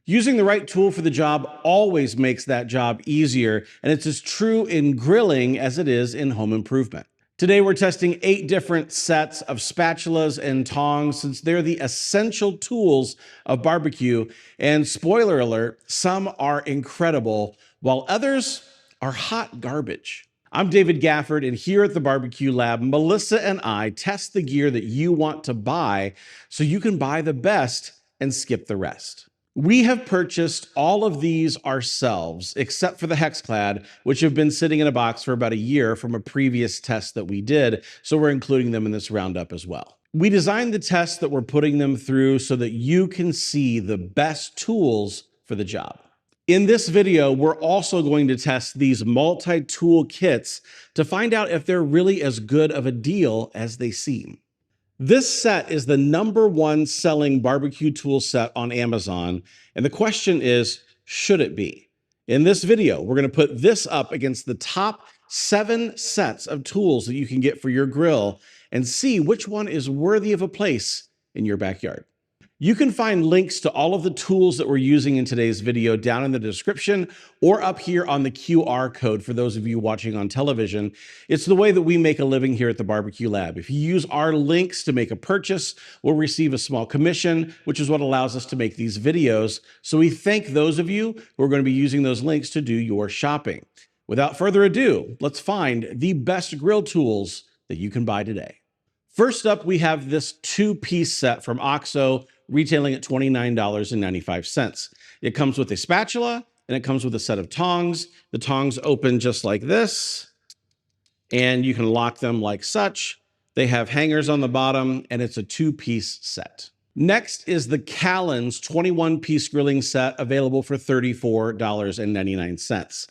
Using the right tool for the job always makes that job easier, and it's as true in grilling as it is in home improvement. Today, we're testing 8 different sets of spatulas and tongs since they're the essential tools of barbecue. And spoiler alert, some are incredible, while others are hot garbage. I'm David Gafford, and here at the Barbecue Lab, Melissa and I test the gear that you want to buy so you can buy the best and skip the rest. We have purchased all of these ourselves, except for the Hexclad, which have been sitting in a box for about a year from a previous test that we did, so we're including them in this roundup as well. We designed the test that we're putting them through so that you can see the best tools for the job. In this video, we're also going to test these multi-tool kits to find out if they're really as good of a deal as they seem. This set is the #1 selling barbecue tool set on Amazon, and the question is, should it be? In this video, we're going to put this up against the top 7 sets of tools that you can get for your grill and see which one is worthy of a place in your backyard. You can find links to all of the tools that we're using in today's video down in the description or up here on the QR code for those of you watching on television. It's the way that we make a living here at the Barbecue Lab. If you use our links to make a purchase, we'll receive a small commission, which is what allows us to make these videos. So we thank those of you who are going to be using those links to do your shopping. Without further ado, let's find the best grill tools that you can buy today. First up, we have this 2-piece set from OXO, retailing at $29.95. It comes with a spatula and it comes with a set of tongs. The tongs open just like this, and you can lock them like such. They have hangers on the bottom, and it's a 2-piece set. Next is the Callen's 21-piece grilling set, available for $34.99.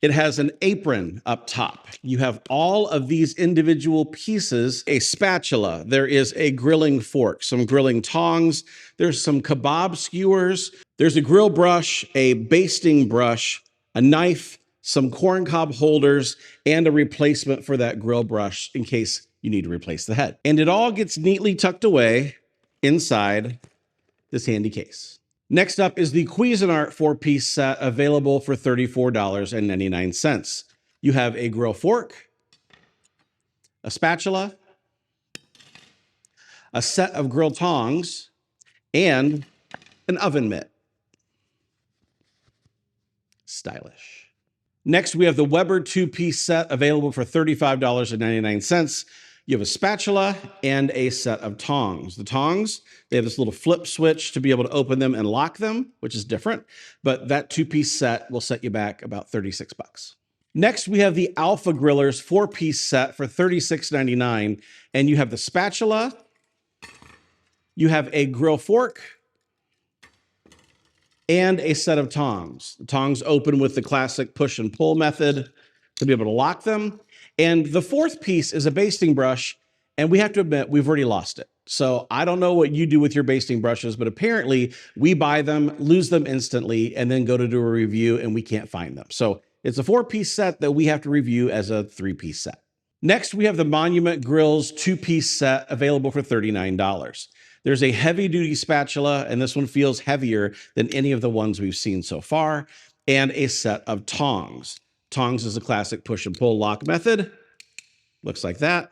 It has an apron up top. You have all of these individual pieces, a spatula. There is a grilling fork, some grilling tongs. There's some kebab skewers. There's a grill brush, a basting brush, a knife, some corncob holders, and a replacement for that grill brush in case you need to replace the head. And it all gets neatly tucked away inside this handy case. Next up is the Cuisinart 4-piece set, available for $34.99. You have a grill fork, a spatula, a set of grill tongs, and an oven mitt. Stylish. Next, we have the Weber 2-piece set, available for $35.99. You have a spatula and a set of tongs. The tongs, they have this little flip switch to be able to open them and lock them, which is different, but that 2-piece set will set you back about $36. Next, we have the Alpha Grillers 4-piece set for $36.99, and you have the spatula, you have a grill fork, and a set of tongs. The tongs open with the classic push and pull method to be able to lock them. And the 4th piece is a basting brush, and we have to admit, we've already lost it. So I don't know what you do with your basting brushes, but apparently we buy them, lose them instantly, and then go to do a review and we can't find them. So it's a 4-piece set that we have to review as a 3-piece set. Next, we have the Monument Grills 2-piece set, available for $39. There's a heavy-duty spatula, and this one feels heavier than any of the ones we've seen so far, and a set of tongs. Tongs is a classic push and pull lock method. Looks like that.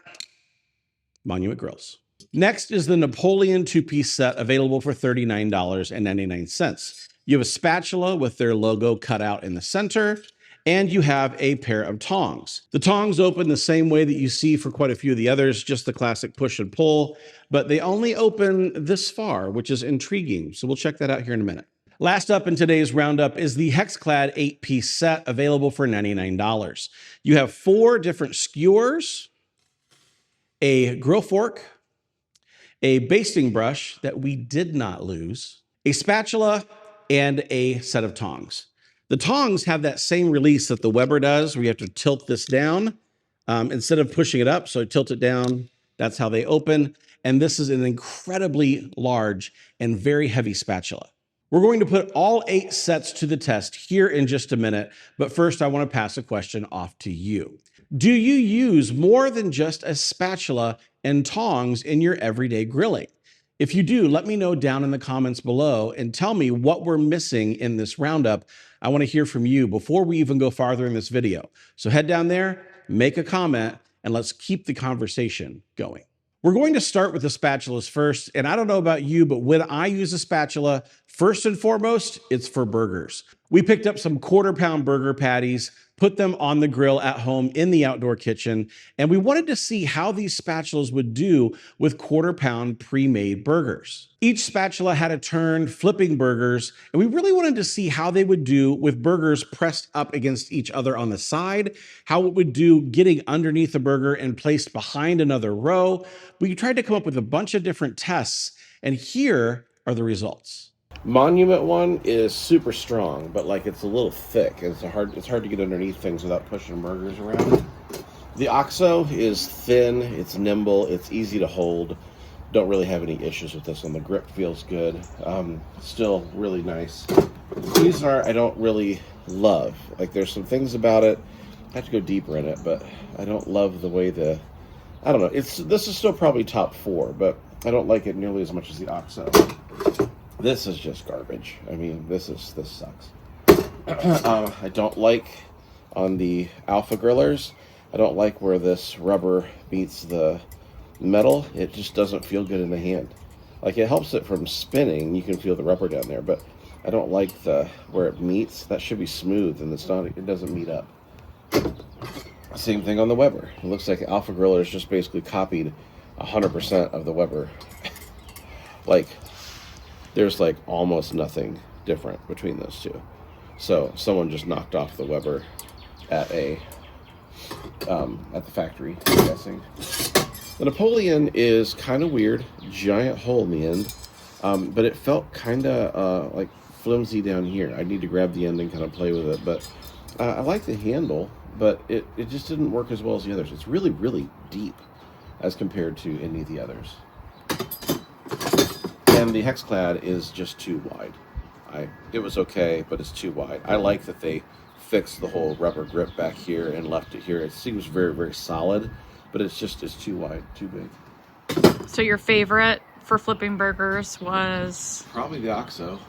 Monument Grills. Next is the Napoleon 2-piece set, available for $39.99. You have a spatula with their logo cut out in the center, and you have a pair of tongs. The tongs open the same way that you see for quite a few of the others, just the classic push and pull, but they only open this far, which is intriguing. So we'll check that out here in a minute. Last up in today's roundup is the Hexclad 8-piece set, available for $99. You have 4 different skewers, a grill fork, a basting brush that we did not lose, a spatula, and a set of tongs. The tongs have that same release that the Weber does, where you have to tilt this down instead of pushing it up. So tilt it down, that's how they open. And this is an incredibly large and very heavy spatula. We're going to put all 8 sets to the test here in just a minute, but first I want to pass a question off to you. Do you use more than just a spatula and tongs in your everyday grilling? If you do, let me know down in the comments below and tell me what we're missing in this roundup. I want to hear from you before we even go farther in this video. So head down there, make a comment, and let's keep the conversation going. We're going to start with the spatulas first, and I don't know about you, but when I use a spatula, first and foremost, it's for burgers. We picked up some quarter-pound burger patties, put them on the grill at home in the outdoor kitchen, and we wanted to see how these spatulas would do with quarter-pound pre-made burgers. Each spatula had a turn flipping burgers, and we really wanted to see how they would do with burgers pressed up against each other on the side, how it would do getting underneath a burger and placed behind another row. We tried to come up with a bunch of different tests, and here are the results. Monument one is super strong, but like it's a little thick. It's hard to get underneath things without pushing burgers around. The Oxo is thin, it's nimble, it's easy to hold. Don't really have any issues with this one. The grip feels good. Still really nice. Cuisinart I don't really love. Like there's some things about it. I have to go deeper in it, but I don't love the way I don't know. This is still probably top 4, but I don't like it nearly as much as the Oxo. This is just garbage. I mean, this sucks. I don't like on the Alpha grillers. I don't like where this rubber meets the metal. It just doesn't feel good in the hand. Like it helps it from spinning. You can feel the rubber down there, but I don't like where it meets. That should be smooth, and it's not. It doesn't meet up. Same thing on the Weber. It looks like Alpha grillers just basically copied 100% of the Weber. Like. There's like almost nothing different between those two. So someone just knocked off the Weber at the factory, I'm guessing. The Napoleon is kind of weird, giant hole in the end, but it felt kind of like flimsy down here. I need to grab the end and kind of play with it, but I like the handle, but it just didn't work as well as the others. It's really, really deep as compared to any of the others. And the Hexclad is just too wide. It was okay, but it's too wide. I like that they fixed the whole rubber grip back here and left it here. It seems very, very solid, but it's too wide, too big. So your favorite for flipping burgers was? Probably the Oxo.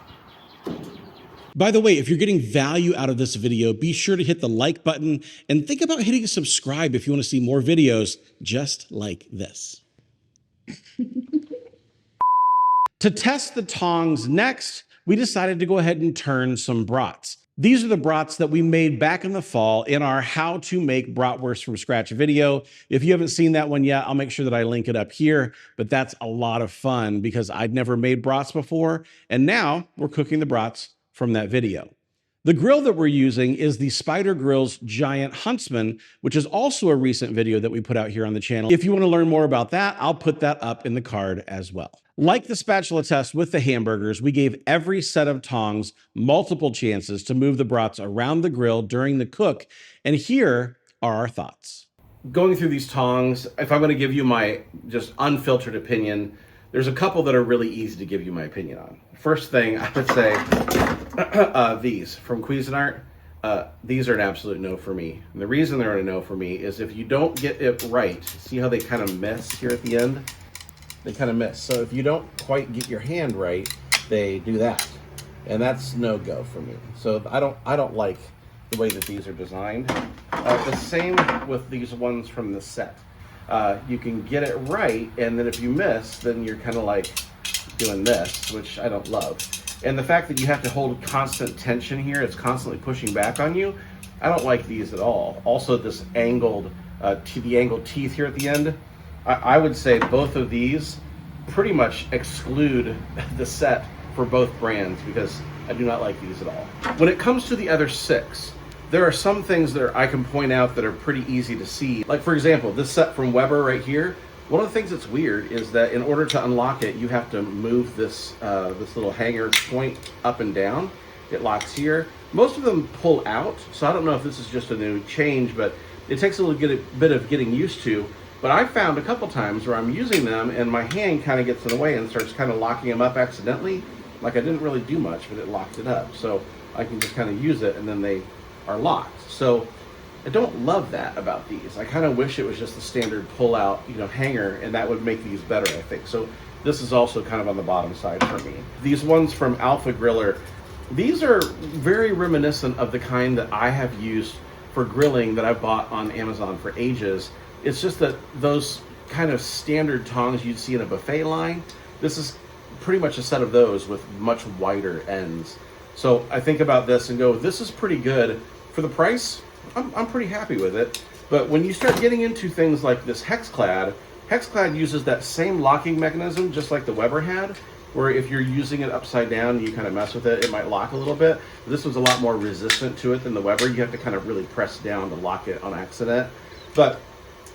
By the way, if you're getting value out of this video, be sure to hit the like button and think about hitting subscribe if you want to see more videos just like this. To test the tongs next, we decided to go ahead and turn some brats. These are the brats that we made back in the fall in our how to make bratwurst from scratch video. If you haven't seen that one yet, I'll make sure that I link it up here, but that's a lot of fun because I'd never made brats before, and now we're cooking the brats from that video. The grill that we're using is the Spider Grill's Giant Huntsman, which is also a recent video that we put out here on the channel. If you want to learn more about that, I'll put that up in the card as well. Like the spatula test with the hamburgers, we gave every set of tongs multiple chances to move the brats around the grill during the cook, and here are our thoughts. Going through these tongs, if I'm going to give you my just unfiltered opinion, there's a couple that are really easy to give you my opinion on. First thing, I would say these from Cuisinart. These are an absolute no for me. And the reason they're a no for me is if you don't get it right, see how they kind of miss here at the end? They kind of miss. So if you don't quite get your hand right, they do that. And that's no go for me. So I don't like the way that these are designed. The same with these ones from the set. You can get it right, and then if you miss, then you're kind of like doing this, which I don't love. And the fact that you have to hold constant tension here, it's constantly pushing back on you, I don't like these at all. Also, this angled, the angled teeth here at the end, I would say both of these pretty much exclude the set for both brands because I do not like these at all. When it comes to the other 6, there are some things that I can point out that are pretty easy to see. Like for example, this set from Weber right here, one of the things that's weird is that in order to unlock it, you have to move this this little hanger point up and down. It locks here. Most of them pull out, so I don't know if this is just a new change, but it takes a little bit of getting used to. But I've found a couple times where I'm using them and my hand kind of gets in the way and starts kind of locking them up accidentally. Like I didn't really do much, but it locked it up. So I can just kind of use it and then they are locked. So I don't love that about these. I kind of wish it was just the standard pull-out, hanger, and that would make these better, I think. So This is also kind of on the bottom side for me. These ones from Alpha Griller, these are very reminiscent of the kind that I have used for grilling that I bought on Amazon for ages. It's just that those kind of standard tongs you'd see in a buffet line, this is pretty much a set of those with much wider ends. So I think about this and go, this is pretty good. For the price, I'm pretty happy with it. But when you start getting into things like this Hexclad uses that same locking mechanism just like the Weber had, where if you're using it upside down and you kind of mess with it, it might lock a little bit. This one's a lot more resistant to it than the Weber. You have to kind of really press down to lock it on accident. But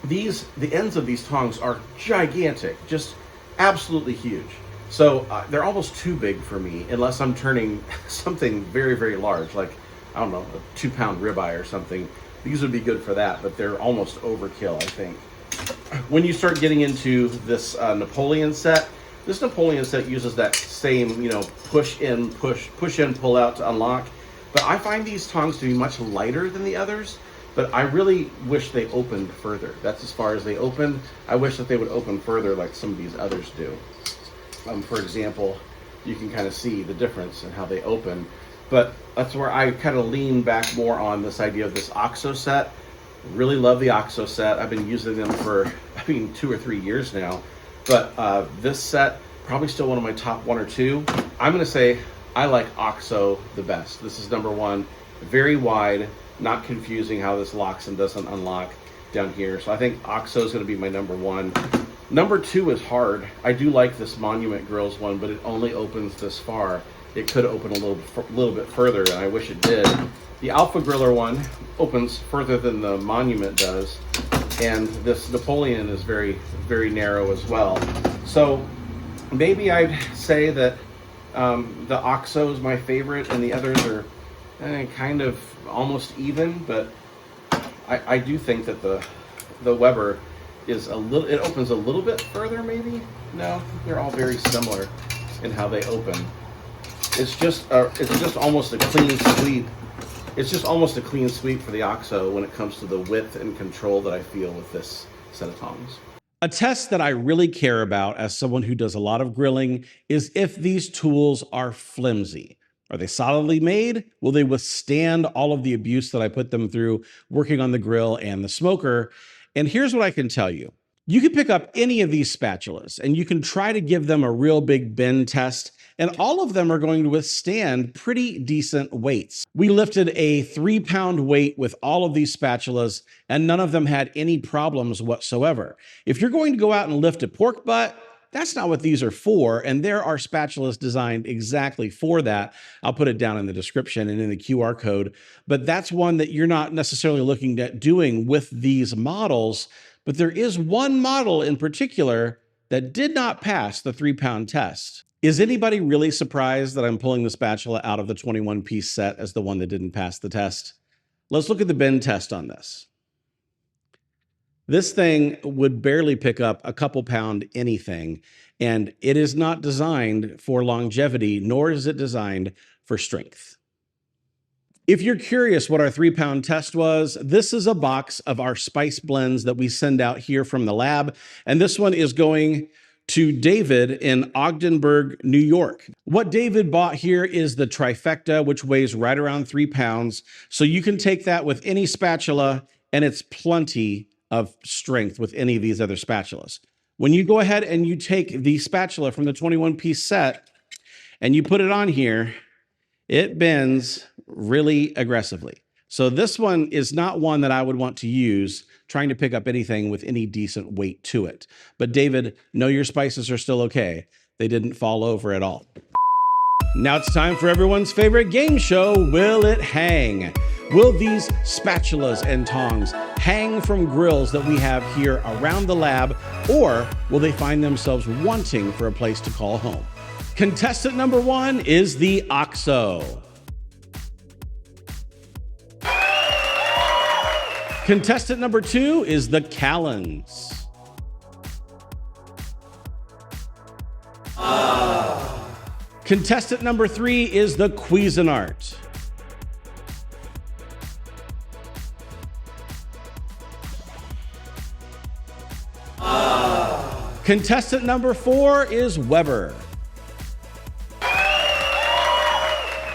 the ends of these tongs are gigantic, just absolutely huge. So they're almost too big for me unless I'm turning something very, very large, like, I don't know, a 2-pound ribeye or something. These would be good for that, but they're almost overkill, I think. When you start getting into this Napoleon set, this Napoleon set uses that same, push in, pull out to unlock. But I find these tongs to be much lighter than the others, but I really wish they opened further. That's as far as they open. I wish that they would open further like some of these others do. For example, you can kind of see the difference in how they open. But that's where I kind of lean back more on this idea of this OXO set. Really love the OXO set. I've been using them for, 2 or 3 years now. But this set, probably still one of my top 1 or 2. I'm going to say I like OXO the best. This is number 1. Very wide, not confusing how this locks and doesn't unlock down here. So I think OXO is going to be my number 1. Number 2 is hard. I do like this Monument Grills one, but it only opens this far. It could open a little bit further, and I wish it did. The Alpha Griller one opens further than the Monument does, and this Napoleon is very, very narrow as well. So maybe I'd say that the OXO is my favorite, and the others are kind of almost even, but I do think that the Weber is it opens a little bit further, maybe? No, they're all very similar in how they open. It's just almost a clean sweep. It's just almost a clean sweep for the OXO when it comes to the width and control that I feel with this set of tongs. A test that I really care about as someone who does a lot of grilling is if these tools are flimsy. Are they solidly made? Will they withstand all of the abuse that I put them through working on the grill and the smoker? And here's what I can tell you. You can pick up any of these spatulas and you can try to give them a real big bend test, and all of them are going to withstand pretty decent weights. We lifted a 3-pound weight with all of these spatulas, and none of them had any problems whatsoever. If you're going to go out and lift a pork butt, that's not what these are for, and there are spatulas designed exactly for that. I'll put it down in the description and in the QR code, but that's one that you're not necessarily looking at doing with these models. But there is one model in particular that did not pass the 3-pound test. Is anybody really surprised that I'm pulling the spatula out of the 21-piece set as the one that didn't pass the test? Let's look at the bend test on this. This thing would barely pick up a couple pound anything, and it is not designed for longevity, nor is it designed for strength. If you're curious what our 3-pound test was, this is a box of our spice blends that we send out here from the lab, and this one is going to David in Ogdenburg, New York. What David bought here is the trifecta, which weighs right around 3 pounds. So you can take that with any spatula, and it's plenty of strength with any of these other spatulas. When you go ahead and you take the spatula from the 21-piece set and you put it on here, it bends really aggressively. So this one is not one that I would want to use trying to pick up anything with any decent weight to it. But David, know your spices are still okay. They didn't fall over at all. Now it's time for everyone's favorite game show, Will It Hang? Will these spatulas and tongs hang from grills that we have here around the lab, or will they find themselves wanting for a place to call home? Contestant number 1 is the OXO. Contestant number 2 is the Callens. Contestant number 3 is the Cuisinart. Contestant number 4 is Weber.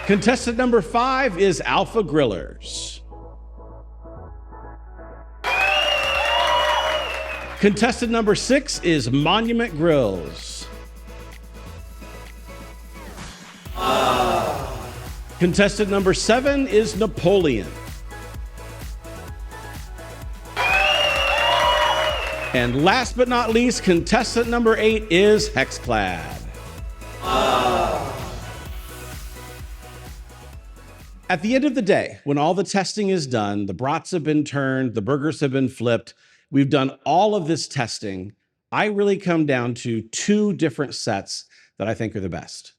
Contestant number 5 is Alpha Grillers. Contestant number 6 is Monument Grills. Contestant number 7 is Napoleon. And last but not least, contestant number 8 is Hexclad. At the end of the day, when all the testing is done, the brats have been turned, the burgers have been flipped, we've done all of this testing, I really come down to 2 different sets that I think are the best.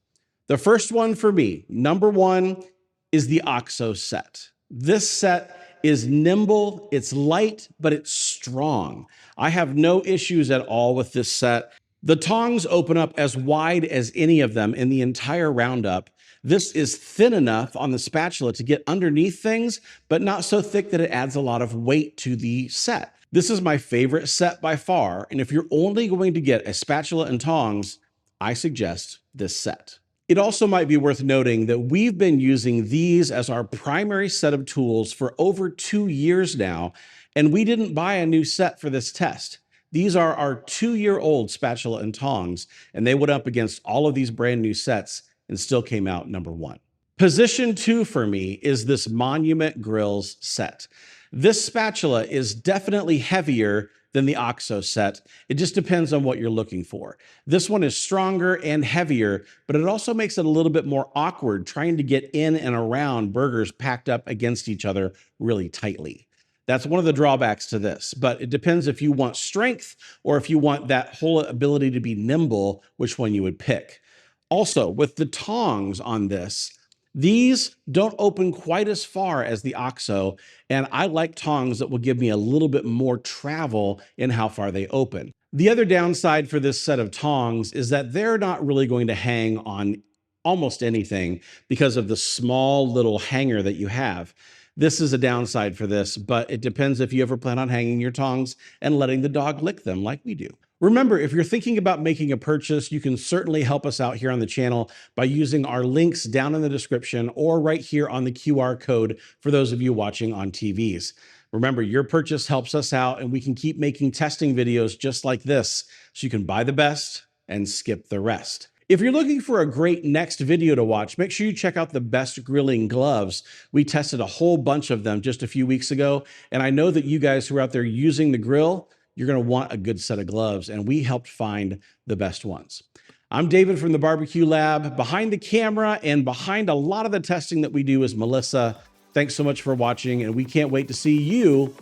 The first one for me, number 1, is the OXO set. This set is nimble, it's light, but it's strong. I have no issues at all with this set. The tongs open up as wide as any of them in the entire roundup. This is thin enough on the spatula to get underneath things, but not so thick that it adds a lot of weight to the set. This is my favorite set by far, and if you're only going to get a spatula and tongs, I suggest this set. It also might be worth noting that we've been using these as our primary set of tools for over 2 years now, and we didn't buy a new set for this test. These are our 2-year-old spatula and tongs, and they went up against all of these brand new sets and still came out number 1. Position 2 for me is this Monument Grills set. This spatula is definitely heavier than the OXO set. It just depends on what you're looking for. This one is stronger and heavier, but it also makes it a little bit more awkward trying to get in and around burgers packed up against each other really tightly. That's one of the drawbacks to this, but it depends if you want strength or if you want that whole ability to be nimble, which one you would pick. Also, with the tongs on this, these don't open quite as far as the OXO, and I like tongs that will give me a little bit more travel in how far they open. The other downside for this set of tongs is that they're not really going to hang on almost anything because of the small little hanger that you have. This is a downside for this, but it depends if you ever plan on hanging your tongs and letting the dog lick them like we do. Remember, if you're thinking about making a purchase, you can certainly help us out here on the channel by using our links down in the description or right here on the QR code for those of you watching on TVs. Remember, your purchase helps us out and we can keep making testing videos just like this so you can buy the best and skip the rest. If you're looking for a great next video to watch, make sure you check out the best grilling gloves. We tested a whole bunch of them just a few weeks ago, and I know that you guys who are out there using the grill, you're going to want a good set of gloves, and we helped find the best ones. I'm David from the Barbecue Lab. Behind the camera and behind a lot of the testing that we do is Melissa. Thanks so much for watching, and we can't wait to see you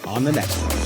on the next one.